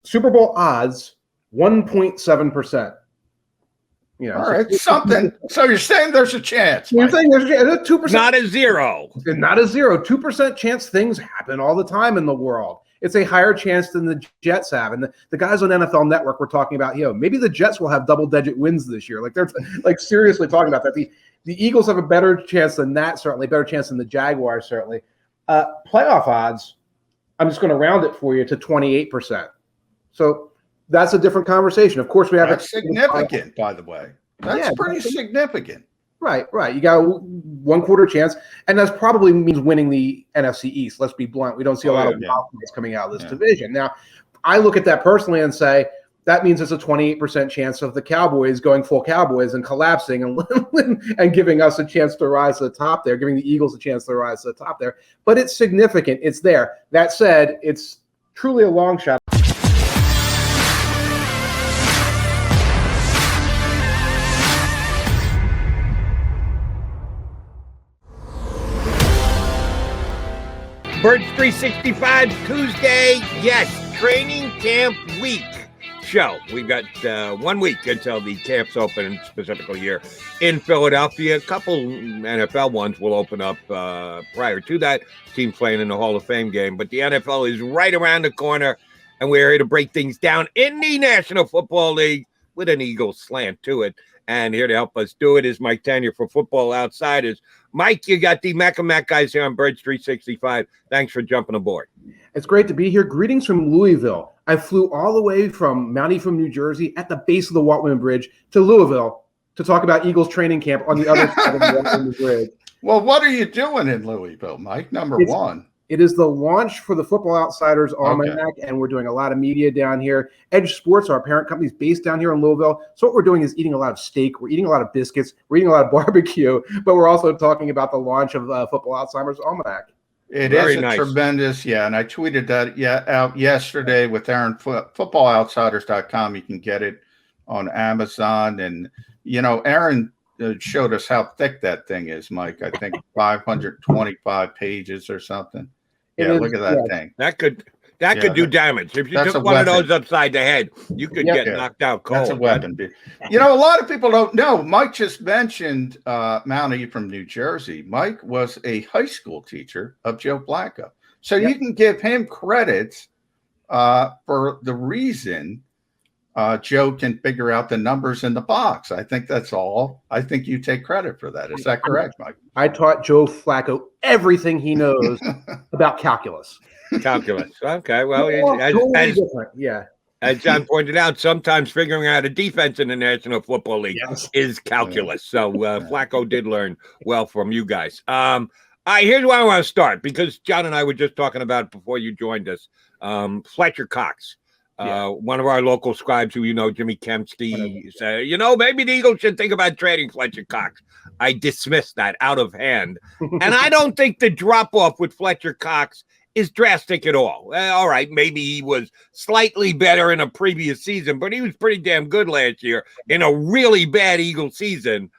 Super Bowl odds 1.7%. All right, something. So you're saying there's a chance? You're saying there's a 2%, not a zero, 2% chance. Things happen all the time in the world. It's a higher chance than the Jets have, and the guys on NFL Network were talking about, maybe the Jets will have double-digit wins this year. Like they're like seriously talking about that. The Eagles have a better chance than that, certainly better chance than the Jaguars, certainly. Playoff odds, I'm just going to round it for you to 28%. So that's a different conversation. Of course, we have significant, by the way. That's pretty significant. Right. You got a 1/4 chance, and that probably means winning the NFC East. Let's be blunt. We don't see a lot of wild cards coming out of this division. Now, I look at that personally and say that means it's a 28% chance of the Cowboys going full Cowboys and collapsing and giving us a chance to rise to the top there, giving the Eagles a chance to rise to the top there. But it's significant. It's there. That said, it's truly a long shot. Birds 365 Tuesday, yes, training camp week show. We've got 1 week until the camps open, specifically here in Philadelphia. A couple NFL ones will open up prior to that. Teams playing in the Hall of Fame game, but the NFL is right around the corner, and we're here to break things down in the National Football League with an Eagles slant to it. And here to help us do it is Mike Tanier for Football Outsiders. Mike, you got the Mac and Mac guys here on Birds 365. Thanks for jumping aboard. It's great to be here. Greetings from Louisville. I flew all the way from Mount Ephraim, New Jersey, at the base of the Watman Bridge to Louisville to talk about Eagles training camp on the other side of the Watman Bridge. Well, what are you doing in Louisville, Mike? Number one. It is the launch for the Football Outsiders Almanac, and we're doing a lot of media down here. Edge Sports, our parent company, is based down here in Louisville. So what we're doing is eating a lot of steak. We're eating a lot of biscuits. We're eating a lot of barbecue. But we're also talking about the launch of Football Outsiders Almanac. It is a tremendous, and I tweeted that out yesterday with Aaron, footballoutsiders.com. You can get it on Amazon. And, Aaron showed us how thick that thing is, Mike. I think 525 pages or something. Look at that thing. That could do damage. If you took one of those upside the head, you could get knocked out cold. That's a weapon. A lot of people don't know. Mike just mentioned Mount Ephraim, New Jersey. Mike was a high school teacher of Joe Flacco. So you can give him credit for the reason Joe can figure out the numbers in the box. I think that's all. I think you take credit for that. Is that correct, Mike? I taught Joe Flacco everything he knows about calculus. Okay. Well, as John pointed out, sometimes figuring out a defense in the National Football League is calculus. So Flacco did learn well from you guys. Here's where I want to start, because John and I were just talking about before you joined us. Fletcher Cox. One of our local scribes who Jimmy Kempsky, said, maybe the Eagles should think about trading Fletcher Cox. I dismissed that out of hand. And I don't think the drop-off with Fletcher Cox is drastic at all. All right, maybe he was slightly better in a previous season, but he was pretty damn good last year in a really bad Eagle season.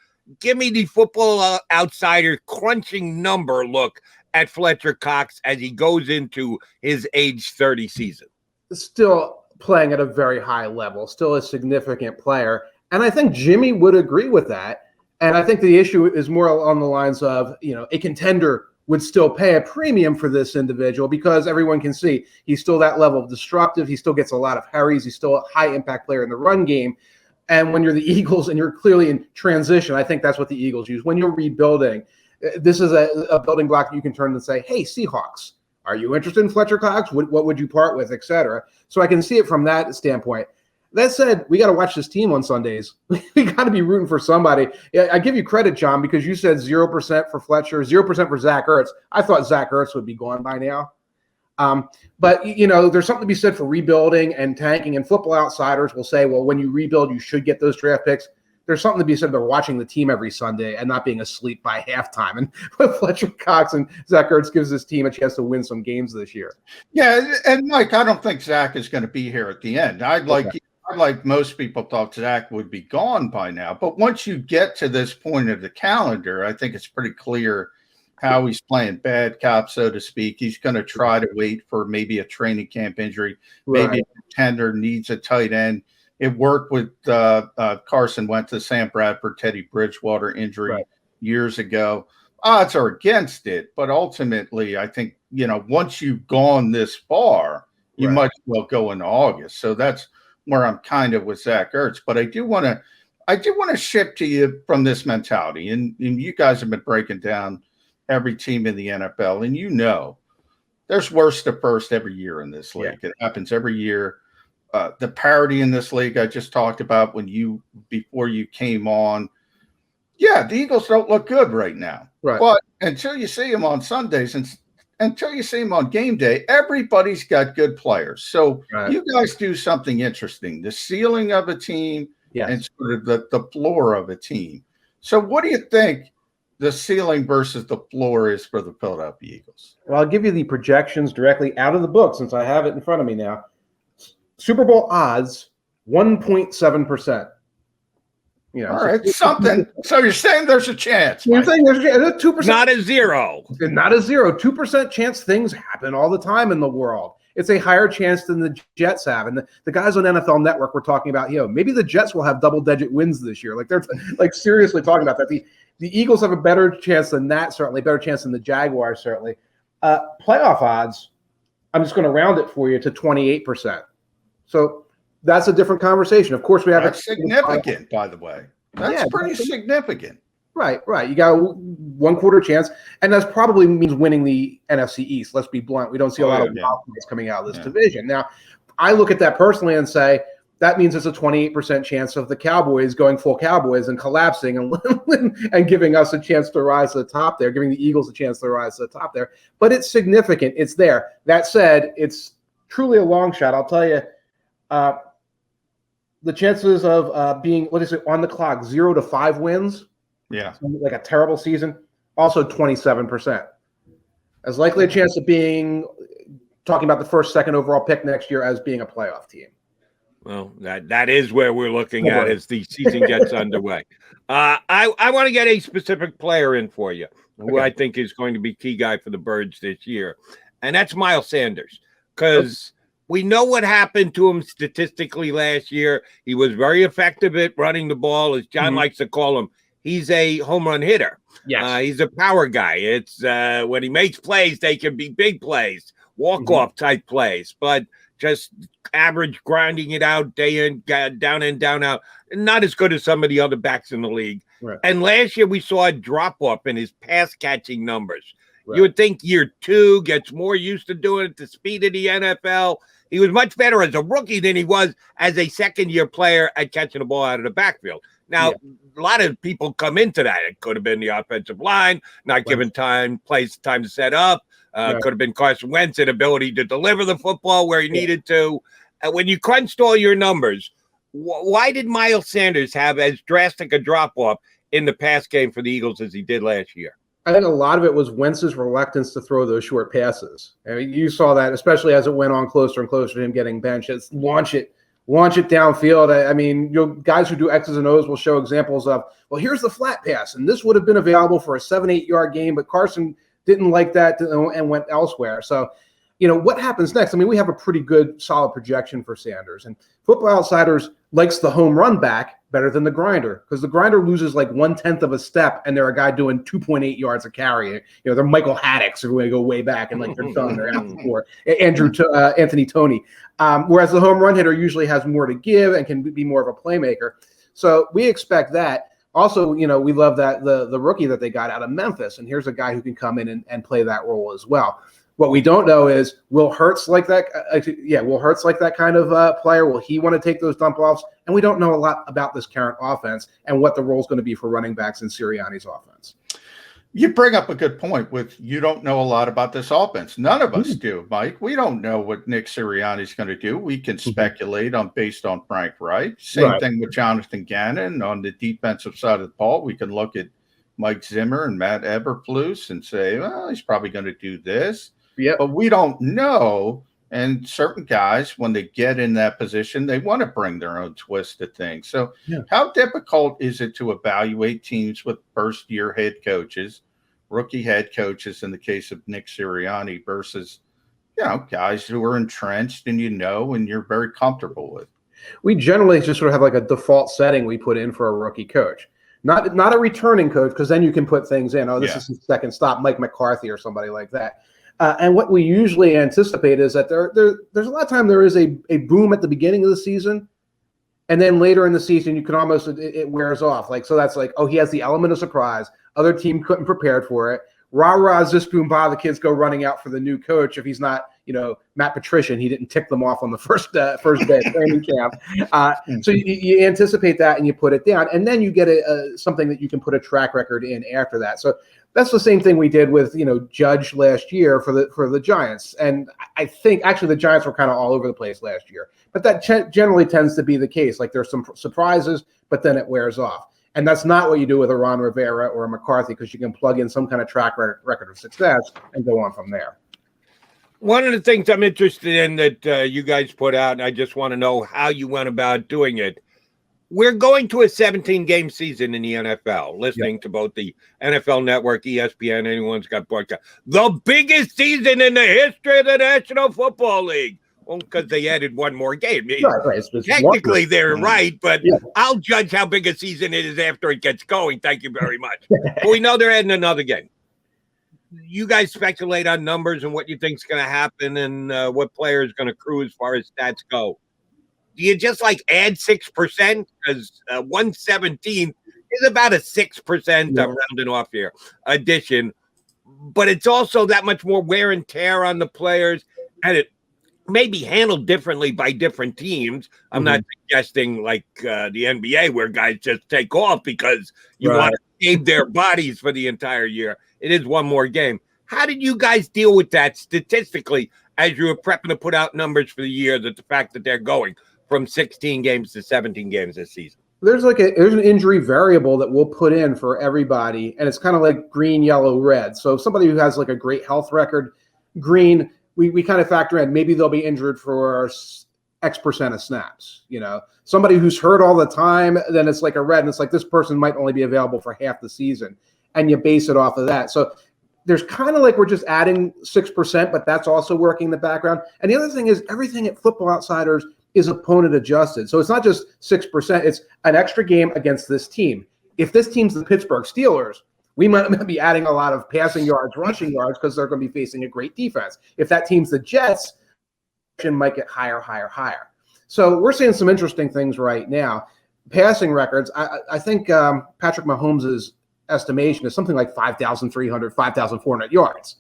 Give me the Football Outsider crunching number look at Fletcher Cox as he goes into his age 30 season. Still playing at a very high level, still a significant player. And I think Jimmy would agree with that. And I think the issue is more along the lines of, a contender would still pay a premium for this individual because everyone can see he's still that level of disruptive. He still gets a lot of hurries. He's still a high impact player in the run game. And when you're the Eagles and you're clearly in transition, I think that's what the Eagles use. When you're rebuilding, this is a building block you can turn and say, hey, Seahawks, are you interested in Fletcher Cox? What would you part with, et cetera? So I can see it from that standpoint. That said, we got to watch this team on Sundays. We got to be rooting for somebody. I give you credit, John, because you said 0% for Fletcher, 0% for Zach Ertz. I thought Zach Ertz would be gone by now. But, there's something to be said for rebuilding and tanking, and Football Outsiders will say, well, when you rebuild, you should get those draft picks. There's something to be said about watching the team every Sunday and not being asleep by halftime. And Fletcher Cox and Zach Ertz gives this team a chance to win some games this year. Yeah, and Mike, I don't think Zach is going to be here at the end. Like most people thought Zach would be gone by now. But once you get to this point of the calendar, I think it's pretty clear Howie's playing bad cop, so to speak. He's going to try to wait for maybe a training camp injury. Maybe a contender needs a tight end. It worked with Carson Wentz, the Sam Bradford, Teddy Bridgewater injury years ago. Odds are against it, but ultimately, I think, once you've gone this far, you might as well go into August. So that's where I'm kind of with Zach Ertz. But I do want to shift to you from this mentality, and you guys have been breaking down every team in the NFL, and there's worst to first every year in this league. It happens every year. The parity in this league I just talked about before you came on. Yeah, the Eagles don't look good right now. Right. But until you see them on Sundays and until you see them on game day, everybody's got good players. So you guys do something interesting, the ceiling of a team and sort of the floor of a team. So what do you think the ceiling versus the floor is for the Philadelphia Eagles? Well, I'll give you the projections directly out of the book since I have it in front of me now. Super Bowl odds, 1.7%. All right, something. So you're saying there's a chance. You're saying there's a 2%. Not a zero. Not a zero. 2% chance. Things happen all the time in the world. It's a higher chance than the Jets have. And the guys on NFL Network were talking about, maybe the Jets will have double-digit wins this year. Like they're like seriously talking about that. The Eagles have a better chance than that, certainly, better chance than the Jaguars, certainly. Playoff odds, I'm just going to round it for you to 28%. So that's a different conversation. Of course, we have significant, by the way. That's pretty significant. Right. You got a 1/4 chance, and that probably means winning the NFC East. Let's be blunt. We don't see a lot of wild cards coming out of this division. Now, I look at that personally and say, that means it's a 28% chance of the Cowboys going full Cowboys and collapsing and giving us a chance to rise to the top there, giving the Eagles a chance to rise to the top there. But it's significant. It's there. That said, it's truly a long shot. I'll tell you, the chances of being, on the clock, 0 to 5 wins, like a terrible season, also 27%. As likely a chance of talking about the first, second overall pick next year as being a playoff team. Well, that is where we're looking at as the season gets underway. I want to get a specific player in for you, who I think is going to be key guy for the Birds this year, and that's Miles Sanders, because we know what happened to him statistically last year. He was very effective at running the ball, as John likes to call him. He's a home run hitter. Yes. He's a power guy. It's when he makes plays, they can be big plays, walk-off type plays, but just average grinding it out day in, down in, down out. Not as good as some of the other backs in the league. Right. And last year we saw a drop-off in his pass-catching numbers. Right. You would think year 2 gets more used to doing it, the speed of the NFL. He was much better as a rookie than he was as a second-year player at catching the ball out of the backfield. Now, a lot of people come into that. It could have been the offensive line, not giving time to set up. Could have been Carson Wentz's ability to deliver the football where he needed to. When you crunched all your numbers, why did Miles Sanders have as drastic a drop-off in the pass game for the Eagles as he did last year? I think a lot of it was Wentz's reluctance to throw those short passes. I mean, you saw that, especially as it went on closer and closer to him getting benched. It's launch it downfield. I mean, guys who do X's and O's will show examples of, well, here's the flat pass, and this would have been available for a 7-8 yard game, but Carson didn't like that and went elsewhere. So, what happens next? I mean, we have a pretty good, solid projection for Sanders, and Football Outsiders likes the home run back better than the grinder, because the grinder loses like 1/10 of a step, and they're a guy doing 2.8 yards a carry. They're Michael Haddocks, who go way back, and like they're done. They're out before Anthony Toney. Whereas the home run hitter usually has more to give and can be more of a playmaker. So we expect that. Also, we love that the rookie that they got out of Memphis, and here's a guy who can come in and play that role as well. What we don't know is, will Hurts like that? Will Hurts like that kind of player? Will he want to take those dump offs? And we don't know a lot about this current offense and what the role is going to be for running backs in Sirianni's offense. You bring up a good point with you don't know a lot about this offense. None of us do, Mike. We don't know what Nick Sirianni's going to do. We can speculate based on Frank Reich. Same thing with Jonathan Gannon on the defensive side of the ball. We can look at Mike Zimmer and Matt Eberflus and say, well, he's probably going to do this. Yeah, but we don't know. And certain guys, when they get in that position, they want to bring their own twist to things. So how difficult is it to evaluate teams with first-year head coaches rookie head coaches in the case of Nick Sirianni versus, guys who are entrenched and and you're very comfortable with. We generally just sort of have like a default setting we put in for a rookie coach. Not a returning coach, because then you can put things in. Oh, this is his second stop, Mike McCarthy or somebody like that. And what we usually anticipate is that there's a lot of time there is a boom at the beginning of the season, and then later in the season you can almost it wears off. Like, so that's like, oh, he has the element of surprise. Other team couldn't prepare for it. Rah rah, zis boom bah. The kids go running out for the new coach. If he's not, Matt Patricia, and he didn't tick them off on the first day of training camp. So you anticipate that and you put it down, and then you get something that you can put a track record in after that. So that's the same thing we did with Judge last year for the Giants, and I think actually the Giants were kind of all over the place last year. But that generally tends to be the case. Like, there's some surprises, but then it wears off. And that's not what you do with a Ron Rivera or a McCarthy, because you can plug in some kind of track record of success and go on from there. One of the things I'm interested in that you guys put out, and I just want to know how you went about doing it. We're going to a 17-game season in the NFL, listening to both the NFL Network, ESPN, anyone's got broadcast. The biggest season in the history of the National Football League. Well, because they added one more game. Right. Technically, they're right, but I'll judge how big a season it is after it gets going. Thank you very much. But we know they're adding another game. You guys speculate on numbers and what you think is going to happen and what player is going to accrue as far as stats go. Do you just add 6%? Because 117 is about a 6%, I'm rounding off here, addition. But it's also that much more wear and tear on the players, and it may be handled differently by different teams. I'm not suggesting like the NBA where guys just take off because you want to save their bodies for the entire year. It is one more game. How did you guys deal with that statistically as you were prepping to put out numbers for the year, that the fact that they're going from 16 games to 17 games this season? There's an injury variable that we'll put in for everybody, and it's kind of like green, yellow, red. So if somebody who has like a great health record, green, we kind of factor in maybe they'll be injured for X% of snaps. Somebody who's hurt all the time, then it's like a red, and it's like this person might only be available for half the season, and you base it off of that. So there's kind of like we're just adding 6%, but that's also working in the background. And the other thing is everything at Football Outsiders is opponent adjusted. So it's not just 6%, it's an extra game against this team. If this team's the Pittsburgh Steelers, we might be adding a lot of passing yards, rushing yards, because they're going to be facing a great defense. If that team's the Jets, it might get higher. So we're seeing some interesting things right now. Passing records, I think Patrick Mahomes' estimation is something like 5,300, 5,400 yards.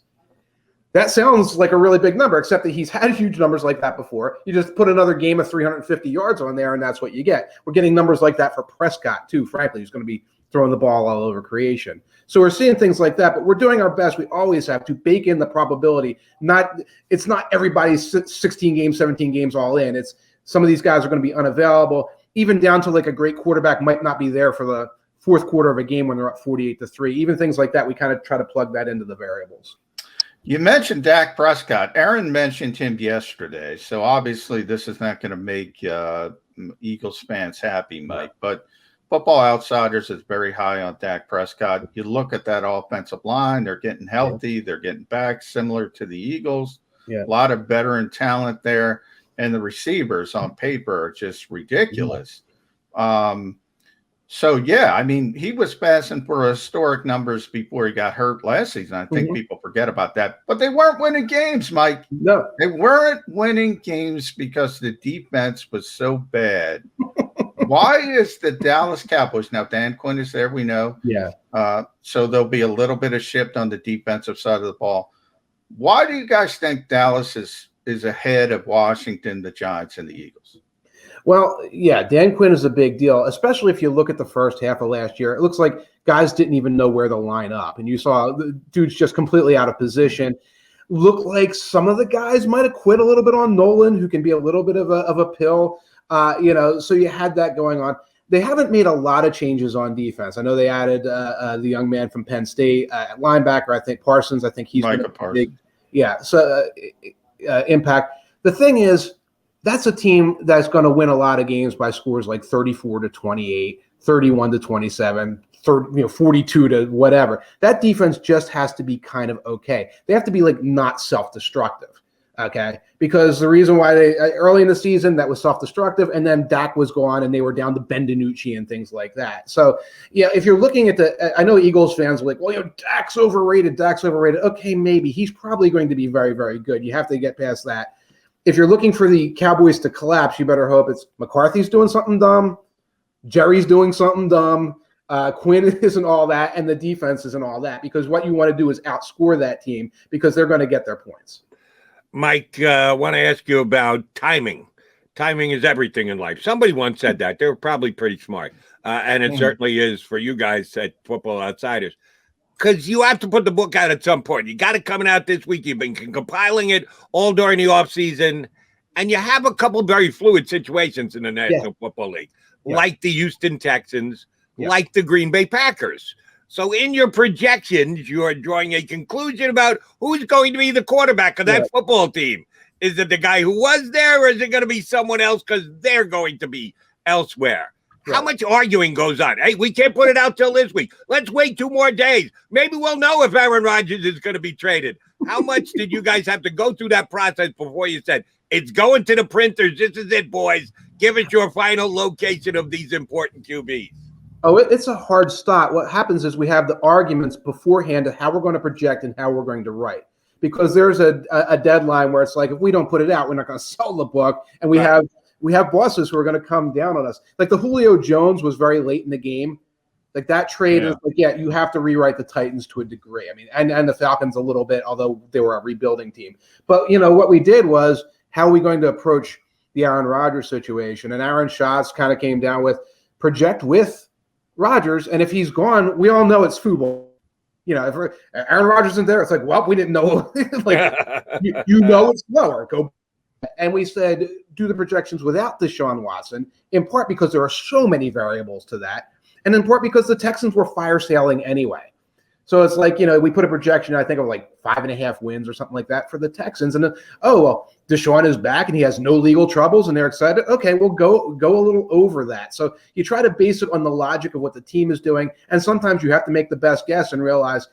That sounds like a really big number, except that he's had huge numbers like that before. You just put another game of 350 yards on there, and that's what you get. We're getting numbers like that for Prescott, too, frankly, who's going to be throwing the ball all over creation. So we're seeing things like that, but we're doing our best. We always have to bake in the probability. It's not everybody's 16 games, 17 games all in. It's some of these guys are going to be unavailable, even down to like a great quarterback might not be there for the fourth quarter of a game when they're up 48-3. Even things like that, we kind of try to plug that into the variables. You mentioned Dak Prescott. Aaron mentioned him yesterday, so obviously this is not going to make Eagles fans happy, Mike, but Football Outsiders is very high on Dak Prescott. You look at that offensive line, they're getting healthy, they're getting back, similar to the Eagles. A lot of veteran talent there, and the receivers on paper are just ridiculous. So, I mean, he was passing for historic numbers before he got hurt last season. I think people forget about that. But they weren't winning games, Mike. No. They weren't winning games because the defense was so bad. Why is the Dallas Cowboys – now, Dan Quinn is there, we know. So there'll be a little bit of shift on the defensive side of the ball. Why do you guys think Dallas is ahead of Washington, the Giants, and the Eagles? Well, Dan Quinn is a big deal, especially if you look at the first half of last year. It looks like guys didn't even know where to line up, and you saw the dudes just completely out of position. Looked like some of the guys might have quit a little bit on Nolan, who can be a little bit of a pill. So you had that going on. They haven't made a lot of changes on defense. I know they added the young man from Penn State at linebacker. I think Parsons. I think he's Micah Parsons. Impact. The thing is, that's a team that's going to win a lot of games by scores like 34-28, 31-27, 42 to whatever. That defense just has to be kind of okay. They have to be like not self-destructive. Okay, because the reason why they early in the season that was self-destructive, and then Dak was gone, and they were down to Ben DiNucci and things like that. So, yeah, if you're looking at I know Eagles fans are like, well, Dak's overrated. Dak's overrated. Okay, maybe he's probably going to be very, very good. You have to get past that. If you're looking for the Cowboys to collapse, you better hope it's McCarthy's doing something dumb, Jerry's doing something dumb, Quinn isn't all that, and the defense isn't all that. Because what you want to do is outscore that team because they're going to get their points. Mike, I want to ask you about timing. Timing is everything in life. Somebody once said that. They were probably pretty smart. And it certainly is for you guys at Football Outsiders. Because you have to put the book out at some point. You got it coming out this week. You've been compiling it all during the offseason. And you have a couple very fluid situations in the National Football League, like the Houston Texans, like the Green Bay Packers. So in your projections, you're drawing a conclusion about who's going to be the quarterback of that football team. Is it the guy who was there, or is it going to be someone else because they're going to be elsewhere? Right. How much arguing goes on? Hey, we can't put it out till this week. Let's wait 2 more days. Maybe we'll know if Aaron Rodgers is going to be traded. How much did you guys have to go through that process before you said, it's going to the printers, this is it, boys. Give us your final location of these important QBs. Oh, it's a hard stop. What happens is we have the arguments beforehand of how we're going to project and how we're going to write. Because there's a deadline where it's like, if we don't put it out, we're not going to sell the book. And we have bosses who are going to come down on us. Like the Julio Jones was very late in the game. Like that trade is like, you have to rewrite the Titans to a degree. I mean, and the Falcons a little bit, although they were a rebuilding team. But, what we did was, how are we going to approach the Aaron Rodgers situation? And Aaron Schatz kind of came down with project with Rodgers, and if he's gone, we all know it's football. If Aaron Rodgers isn't there, it's like, well, we didn't know. Like, it's lower. Go. And we said, do the projections without Deshaun Watson, in part because there are so many variables to that, and in part because the Texans were fire sailing anyway. So it's like, we put a projection, I think, of like 5.5 wins or something like that for the Texans. And then, Deshaun is back and he has no legal troubles and they're excited. Okay, we'll go a little over that. So you try to base it on the logic of what the team is doing. And sometimes you have to make the best guess and realize,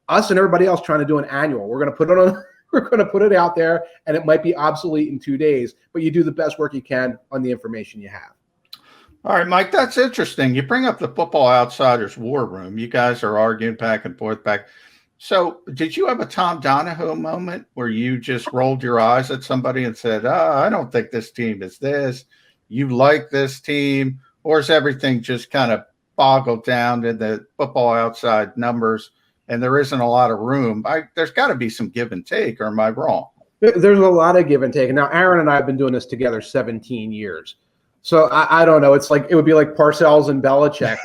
us and everybody else trying to do an annual. We're going to put it on. We're going to put it out there, and it might be obsolete in 2 days. But you do the best work you can on the information you have. All right, Mike, that's interesting. You bring up the Football Outsiders war room. You guys are arguing back and forth back. So did you have a Tom Donahoe moment where you just rolled your eyes at somebody and said, I don't think this team is this. You like this team? Or is everything just kind of boggled down in the Football Outside numbers and there isn't a lot of room? There's got to be some give and take, or am I wrong? There's a lot of give and take. Now, Aaron and I have been doing this together 17 years. So I don't know. It's like it would be like Parcells and Belichick.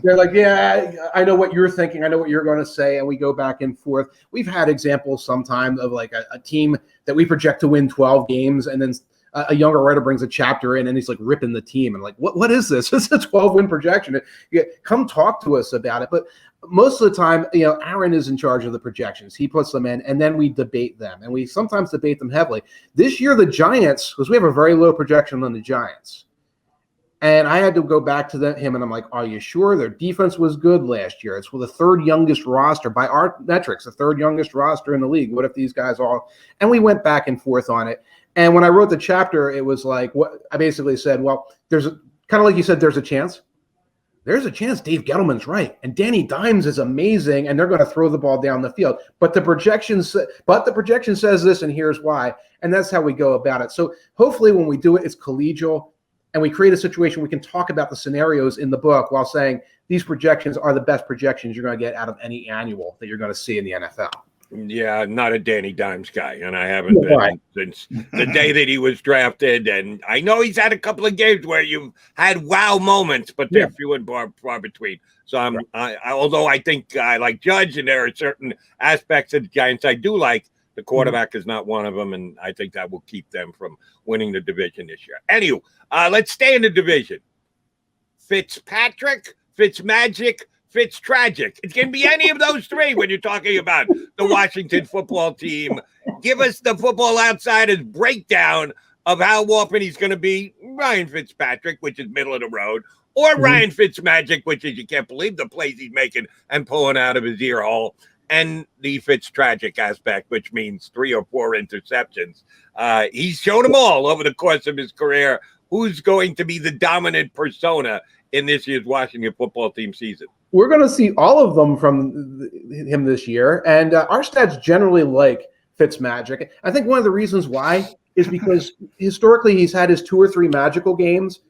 They're like, yeah, I know what you're thinking. I know what you're going to say. And we go back and forth. We've had examples sometimes of like a team that we project to win 12 games. And then a younger writer brings a chapter in and he's like ripping the team. And like, what is this? It's a 12-win projection. Come talk to us about it. But most of the time, Aaron is in charge of the projections. He puts them in, and then we debate them. And we sometimes debate them heavily. This year, the Giants, because we have a very low projection on the Giants. And I had to go back to him, and I'm like, are you sure? Their defense was good last year. It's the third youngest roster by our metrics, the third youngest roster in the league. What if these guys all – and we went back and forth on it. And when I wrote the chapter, it was like what I basically said, well, there's kind of like you said, there's a chance. There's a chance Dave Gettleman's right. And Danny Dimes is amazing, and they're going to throw the ball down the field. But the projection says this, and here's why. And that's how we go about it. So hopefully when we do it, it's collegial, and we create a situation we can talk about the scenarios in the book while saying these projections are the best projections you're going to get out of any annual that you're going to see in the NFL. Yeah, not a Danny Dimes guy, and I haven't been since the day that he was drafted. And I know he's had a couple of games where you've had wow moments, but they're few and far between. So although I think I like Judge, and there are certain aspects of the Giants I do like, the quarterback is not one of them, and I think that will keep them from winning the division this year. Anywho, let's stay in the division. Fitzpatrick, Fitzmagic, Fitztragic. It can be any of those three when you're talking about the Washington football team. Give us the Football Outsiders breakdown of how often he's going to be Ryan Fitzpatrick, which is middle of the road, or Ryan Fitzmagic, which is you can't believe the plays he's making and pulling out of his ear hole, and the Fitztragic aspect, which means 3 or 4 interceptions. He's shown them all over the course of his career. Who's going to be the dominant persona in this year's Washington football team season? We're going to see all of them from him this year, and our stats generally like Fitzmagic. I think one of the reasons why is because historically he's had his 2 or 3 magical games,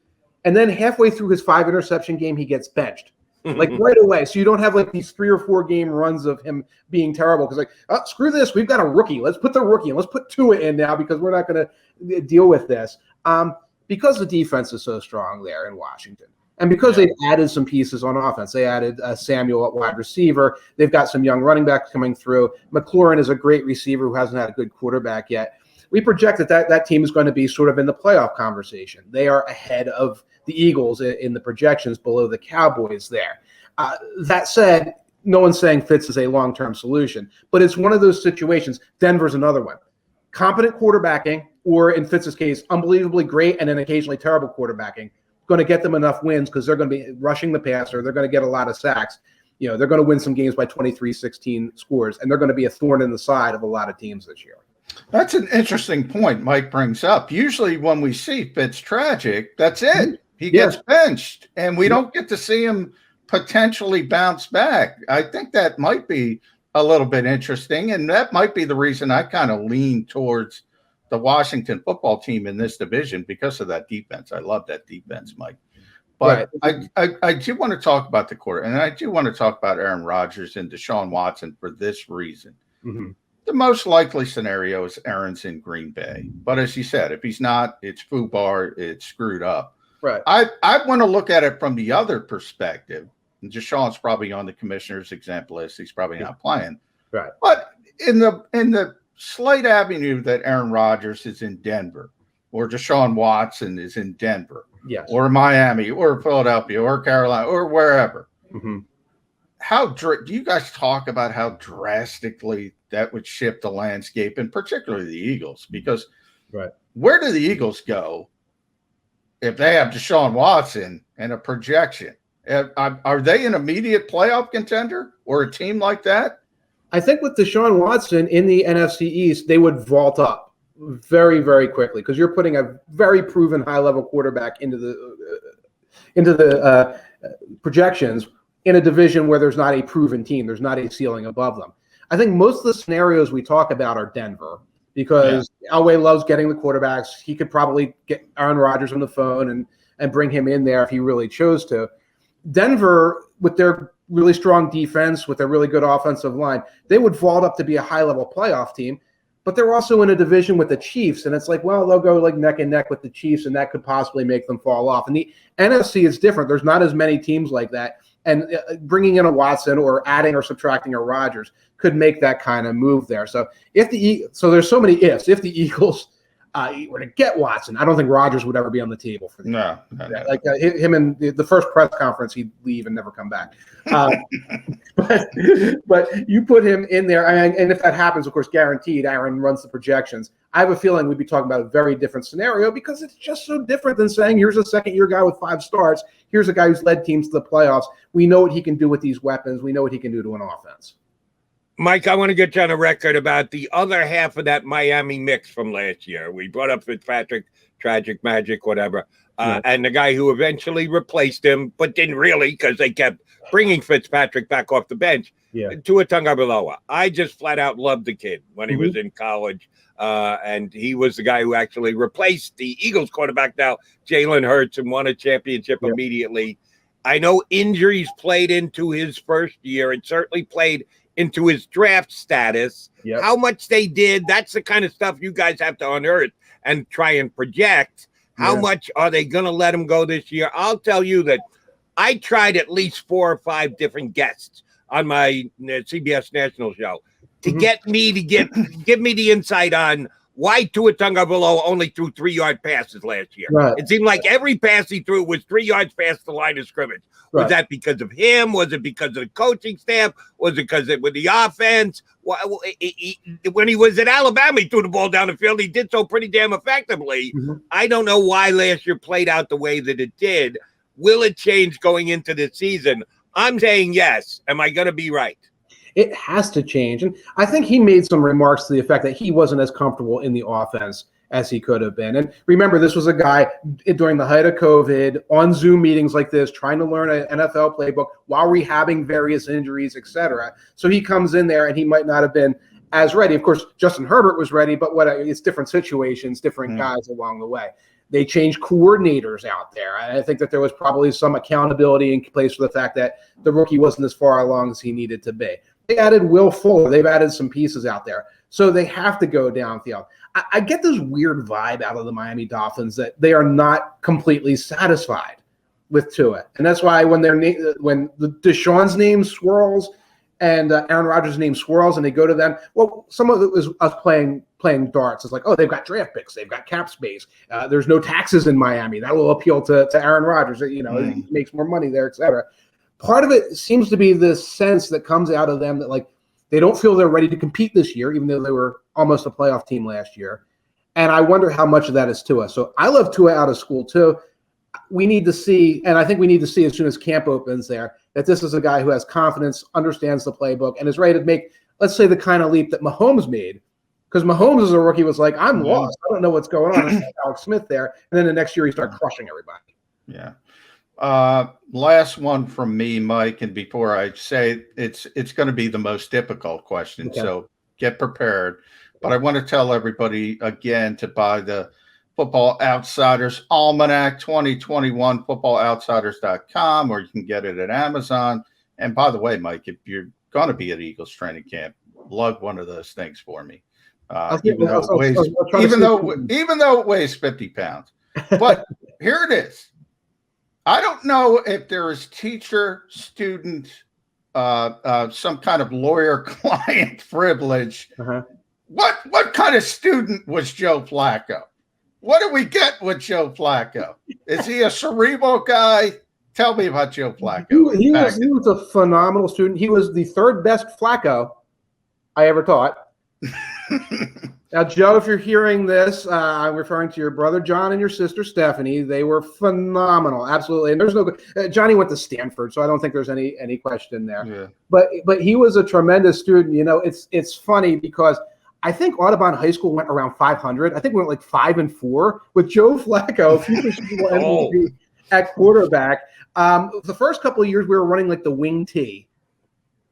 and then halfway through his 5 interception game, he gets benched. Like right away. So you don't have like these 3 or 4 game runs of him being terrible because like, oh, screw this. We've got a rookie. Let's put the rookie and let's put Tua in now because we're not going to deal with this. Because the defense is so strong there in Washington. And because they've added some pieces on offense. They added Samuel at wide receiver. They've got some young running backs coming through. McLaurin is a great receiver who hasn't had a good quarterback yet. We project that team is going to be sort of in the playoff conversation. They are ahead of the Eagles in the projections, below the Cowboys there. That said, no one's saying Fitz is a long-term solution, but it's one of those situations. Denver's another one. Competent quarterbacking, or in Fitz's case, unbelievably great and then occasionally terrible quarterbacking, going to get them enough wins because they're going to be rushing the passer. They're going to get a lot of sacks. You know, they're going to win some games by 23-16 scores, and they're going to be a thorn in the side of a lot of teams this year. That's an interesting point Mike brings up. Usually when we see Fitztragic, that's it. He gets benched, and we don't get to see him potentially bounce back. I think that might be a little bit interesting, and that might be the reason I kind of lean towards the Washington football team in this division because of that defense. I love that defense, Mike. But I do want to talk about the quarter, and I do want to talk about Aaron Rodgers and Deshaun Watson for this reason. The most likely scenario is Aaron's in Green Bay. But as you said, if he's not, it's FUBAR, it's screwed up. Right. I want to look at it from the other perspective. And Deshaun's probably on the commissioner's exempt list. He's probably not playing. Right. But in the slight avenue that Aaron Rodgers is in Denver, or Deshaun Watson is in Denver, or Miami, or Philadelphia, or Carolina, or wherever. How do you guys talk about how drastically that would shift the landscape, and particularly the Eagles? Because where do the Eagles go if they have Deshaun Watson and a projection? Are they an immediate playoff contender or a team like that? I think with Deshaun Watson in the NFC East, they would vault up very, very quickly because you're putting a very proven high-level quarterback into the projections in a division where there's not a proven team. There's not a ceiling above them. I think most of the scenarios we talk about are Denver because Elway loves getting the quarterbacks. He could probably get Aaron Rodgers on the phone and bring him in there if he really chose to. Denver, with their really strong defense, with their really good offensive line, they would vault up to be a high-level playoff team. But they're also in a division with the Chiefs, and it's like, well, they'll go like neck and neck with the Chiefs, and that could possibly make them fall off. And the NFC is different. There's not as many teams like that. And bringing in a Watson or adding or subtracting a Rodgers could make that kind of move there. So there's so many ifs. If the Eagles were to get Watson, I don't think Rodgers would ever be on the table for the like him in the first press conference, he'd leave and never come back. But you put him in there, and if that happens, of course, guaranteed, Aaron runs the projections. I have a feeling we'd be talking about a very different scenario because it's just so different than saying here's a second-year guy with 5 starts. Here's a guy who's led teams to the playoffs. We know what he can do with these weapons. We know what he can do to an offense. Mike, I want to get you on a record about the other half of that Miami mix from last year. We brought up Fitzpatrick, Tragic Magic, whatever, and the guy who eventually replaced him, but didn't really because they kept bringing Fitzpatrick back off the bench. Tua Tagovailoa. I just flat out loved the kid when he was in college, and he was the guy who actually replaced the Eagles quarterback now, Jalen Hurts, and won a championship immediately. I know injuries played into his first year. It certainly played into his draft status. How much they did, that's the kind of stuff you guys have to unearth and try and project. How much are they going to let him go this year? I'll tell you that I tried at least 4 or 5 different guests on my CBS National show to get me to give me the insight on why Tua Tagovailoa only threw 3-yard passes last year. It seemed like every pass he threw was 3 yards past the line of scrimmage. Was that because of him? Was it because of the coaching staff? Was it because with the offense? When he was at Alabama, he threw the ball down the field. He did so pretty damn effectively. I don't know why last year played out the way that it did. Will it change going into the season? I'm saying yes. Am I going to be right? It has to change. And I think he made some remarks to the effect that he wasn't as comfortable in the offense as he could have been. And remember, this was a guy during the height of COVID on Zoom meetings like this, trying to learn an NFL playbook while rehabbing various injuries, etc. So he comes in there and he might not have been as ready. Of course, Justin Herbert was ready, but it's different situations, different guys along the way. They changed coordinators out there. I think that there was probably some accountability in place for the fact that the rookie wasn't as far along as he needed to be. They added Will Fuller. They've added some pieces out there. So they have to go downfield. I get this weird vibe out of the Miami Dolphins that they are not completely satisfied with Tua. And that's why when Deshaun's name swirls and Aaron Rodgers' name swirls and they go to them, well, some of it was us playing darts. It's like, oh, they've got draft picks. They've got cap space. There's no taxes in Miami. That will appeal to Aaron Rodgers. He makes more money there, et cetera. Part of it seems to be this sense that comes out of them that, like, they don't feel they're ready to compete this year, even though they were almost a playoff team last year. And I wonder how much of that is Tua. So I love Tua out of school too. We need to see, and I think we need to see as soon as camp opens there, that this is a guy who has confidence, understands the playbook, and is ready to make, let's say, the kind of leap that Mahomes made. Because Mahomes as a rookie was like, I'm lost. I don't know what's going on. Alex Smith there. And then the next year he started crushing everybody. Yeah. Last one from me, Mike, and before I say it's going to be the most difficult question, so get prepared. But I want to tell everybody again to buy the Football Outsiders Almanac 2021, footballoutsiders.com, or you can get it at Amazon. And by the way, Mike, if you're going to be at Eagles training camp, lug one of those things for me. Even though it weighs 50 pounds. But here it is. I don't know if there is teacher, student, some kind of lawyer-client privilege. What kind of student was Joe Flacco? What do we get with Joe Flacco? Is he a cerebral guy? Tell me about Joe Flacco. He was a phenomenal student. He was the third best Flacco I ever taught. Now, Joe, if you're hearing this, I'm referring to your brother John and your sister Stephanie. They were phenomenal, absolutely. And there's no Johnny went to Stanford, so I don't think there's any question there. Yeah. But he was a tremendous student. You know, it's funny because I think Audubon High School went around 500. I think we went like 5-4 with Joe Flacco, MVP at quarterback. The first couple of years we were running like the wing T.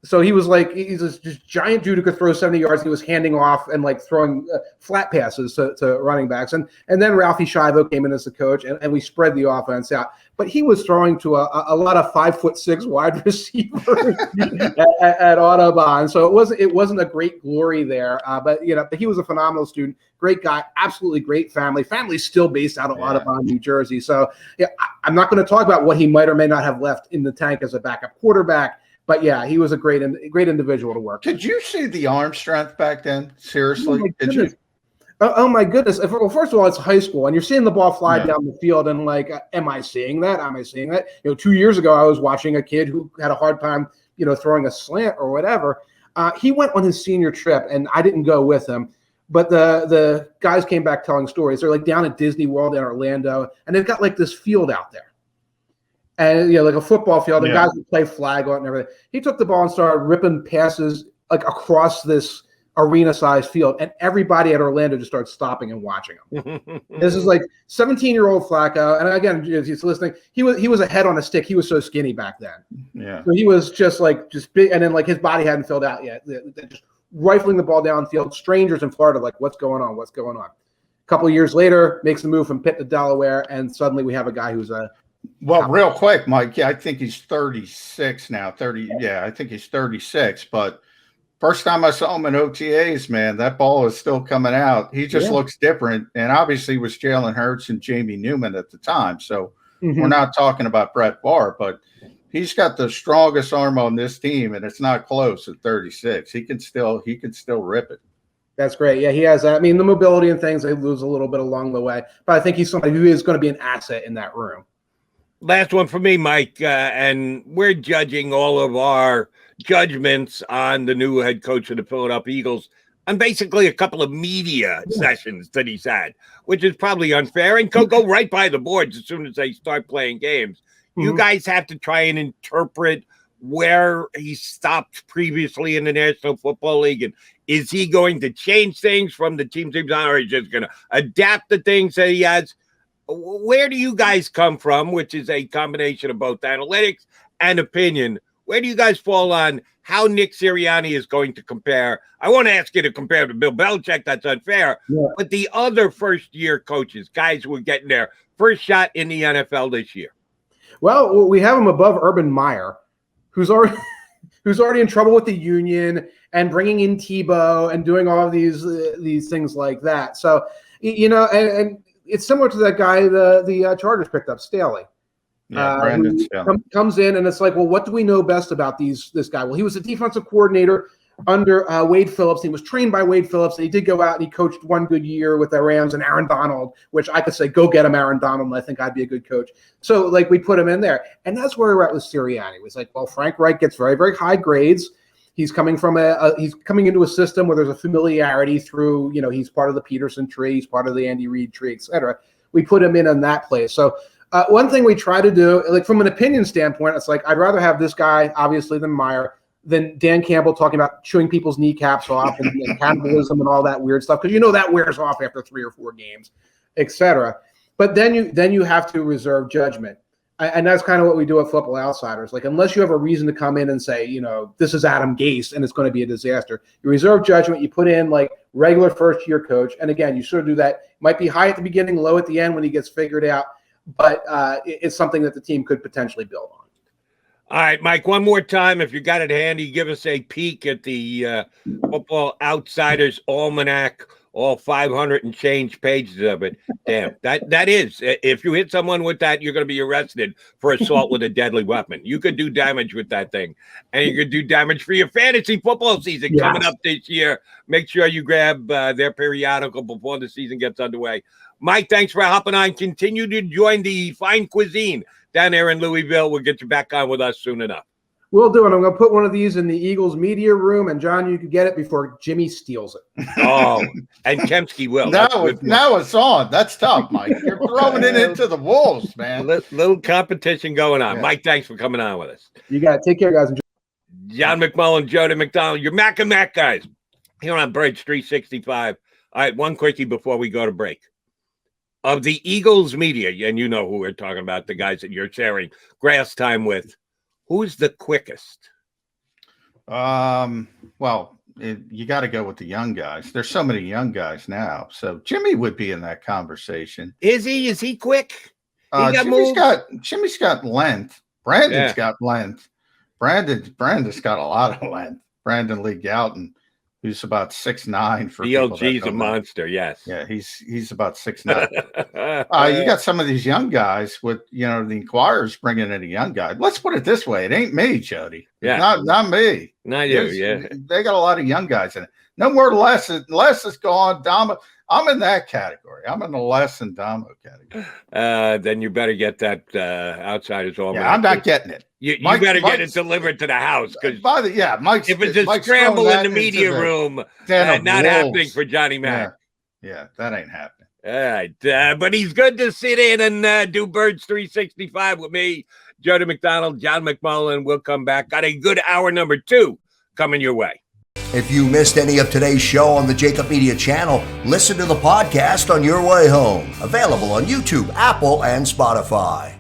So he was like, he's this giant dude who could throw 70 yards. He was handing off and like throwing flat passes to running backs. And then Ralphie Shivo came in as the coach, and we spread the offense out. But he was throwing to a lot of 5'6" wide receivers at Audubon. So it wasn't a great glory there. But he was a phenomenal student, great guy, absolutely great family. Family's still based out of Audubon, New Jersey. So I'm not going to talk about what he might or may not have left in the tank as a backup quarterback. But yeah, he was a great individual to work. Did you see the arm strength back then? Seriously? Did you? Oh my goodness. Well, first of all, it's high school and you're seeing the ball fly down the field and like, am I seeing that? Am I seeing that? 2 years ago, I was watching a kid who had a hard time, throwing a slant or whatever. He went on his senior trip and I didn't go with him. But the guys came back telling stories. They're like down at Disney World in Orlando and they've got like this field out there. And like a football field, and guys would play flag on it and everything. He took the ball and started ripping passes like across this arena-sized field, and everybody at Orlando just started stopping and watching him. This is like 17-year-old Flacco, and again, if he's listening, he was a head on a stick. He was so skinny back then. Yeah, so he was just big, and then like his body hadn't filled out yet. Just rifling the ball downfield. Strangers in Florida, like, what's going on? What's going on? A couple of years later, makes the move from Pitt to Delaware, and suddenly we have a guy who's a real quick, Mike. Yeah, I think he's 36 now. I think he's 36. But first time I saw him in OTAs, man, that ball is still coming out. He just looks different. And obviously was Jalen Hurts and Jamie Newman at the time. So we're not talking about Brett Favre, but he's got the strongest arm on this team, and it's not close at 36. He can still rip it. That's great. Yeah, he has that. I mean, the mobility and things, they lose a little bit along the way. But I think he's somebody who is going to be an asset in that room. Last one for me, Mike, and we're judging all of our judgments on the new head coach of the Philadelphia Eagles on basically a couple of media sessions that he's had, which is probably unfair and could go right by the boards as soon as they start playing games. You guys have to try and interpret where he stopped previously in the National Football League. And is he going to change things from the teams he's on, or is he just going to adapt the things that he has? Where do you guys come from, which is a combination of both analytics and opinion? Where do you guys fall on how Nick Sirianni is going to compare? I want to ask you to compare to Bill Belichick. That's unfair. Yeah. But the other first-year coaches, guys who are getting their first shot in the NFL this year. Well, we have him above Urban Meyer, who's already in trouble with the union and bringing in Tebow and doing all of these things like that. So, and it's similar to that guy the Chargers picked up, Staley. Yeah, Brandon comes in, and it's like, well, what do we know best about this guy? Well, he was a defensive coordinator under Wade Phillips. He was trained by Wade Phillips, and he did go out and he coached one good year with the Rams and Aaron Donald, which I could say, go get him, Aaron Donald, and I think I'd be a good coach. So, like, we put him in there. And that's where we're at with Sirianni. It was like, well, Frank Reich gets very, very high grades. He's coming from he's coming into a system where there's a familiarity through, he's part of the Peterson tree, he's part of the Andy Reid tree, et cetera. We put him in on that place. So one thing we try to do, like from an opinion standpoint, it's like, I'd rather have this guy, obviously, than Meyer, than Dan Campbell talking about chewing people's kneecaps off and cannibalism and all that weird stuff, because that wears off after 3 or 4 games, et cetera. But then you have to reserve judgment. And that's kind of what we do at Football Outsiders. Like, unless you have a reason to come in and say, this is Adam Gase and it's going to be a disaster, you reserve judgment. You put in like regular first-year coach. And again, you sort of do that. It might be high at the beginning, low at the end when he gets figured out. But it's something that the team could potentially build on. All right, Mike, one more time, if you got it handy, give us a peek at the Football Outsiders Almanac, all 500 and change pages of it. Damn, that is, if you hit someone with that, you're going to be arrested for assault with a deadly weapon. You could do damage with that thing, and you could do damage for your fantasy football season coming up this year. Make sure you grab their periodical before the season gets underway. Mike, thanks for hopping on. Continue to join the fine cuisine down there in Louisville. We'll get you back on with us soon enough. We'll do it. I'm going to put one of these in the Eagles media room, and John, you can get it before Jimmy steals it. Oh, and Kempsky will. Now it's on. That's tough, Mike. You're throwing it into the wolves, man. Little competition going on. Yeah. Mike, thanks for coming on with us. You got it. Take care, guys. John McMullen, Jody McDonald, your Mac and Mac guys here on Bridge 365. All right, one quickie before we go to break. Of the Eagles media, and you know who we're talking about, the guys that you're sharing grass time with, who's the quickest? Well, you got to go with the young guys. There's so many young guys now. So Jimmy would be in that conversation. Is he? Is he quick? Jimmy's got length. Brandon's got length. Brandon's got a lot of length. Brandon Lee Galton, who's about 6'9" for BLG's a monster, yes. Yeah, he's about 6'9". You got some of these young guys with, the Inquirers bringing in a young guy. Let's put it this way. It ain't me, Jody. Yeah. Not me. Not you, They got a lot of young guys in it. No more less. Less is gone. I'm in that category. I'm in the less and Damo category. Then you better get that Outsiders all. Yeah, I'm not getting it. You better get it delivered to the house, because Mike's, if it's a scramble in the media room, not happening for Johnny Mac. Yeah, that ain't happening. All right, but he's good to sit in and do Birds 365 with me, Jody McDonald, John McMullen. We'll come back. Got a good hour number 2 coming your way. If you missed any of today's show on the JAKIB Media channel, listen to the podcast on your way home. Available on YouTube, Apple, and Spotify.